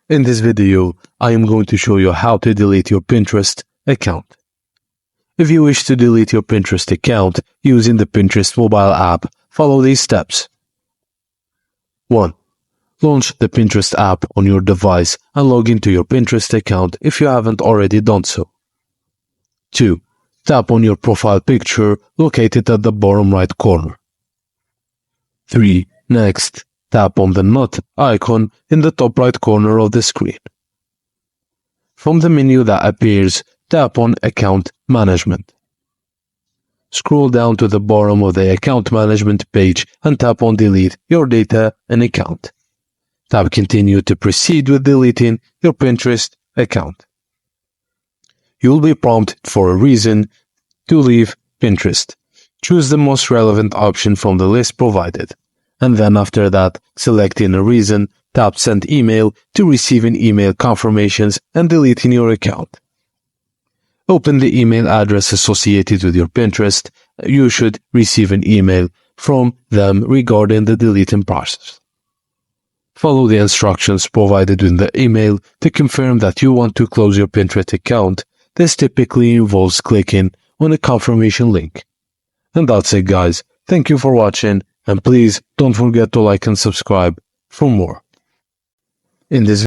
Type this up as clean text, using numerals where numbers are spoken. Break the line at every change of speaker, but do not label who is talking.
In this video, I am going to show you how to delete your Pinterest account. If you wish to delete your Pinterest account using the Pinterest mobile app, follow these steps. 1. Launch the Pinterest app on your device and log into your Pinterest account if you haven't already done so. 2. Tap on your profile picture located at the bottom right corner. 3. Next, tap on the Not icon in the top right corner of the screen. From the menu that appears, tap on Account Management. Scroll down to the bottom of the Account Management page and tap on Delete your data and account. Tap Continue to proceed with deleting your Pinterest account. You will be prompted for a reason to leave Pinterest. Choose the most relevant option from the list provided, and then after that, selecting a reason, tap Send Email to receiving email confirmations and deleting your account. Open the email address associated with your Pinterest. You should receive an email from them regarding the deleting process. Follow the instructions provided in the email to confirm that you want to close your Pinterest account. This typically involves clicking on a confirmation link. And that's it, guys. Thank you for watching, and please don't forget to like and subscribe for more. In this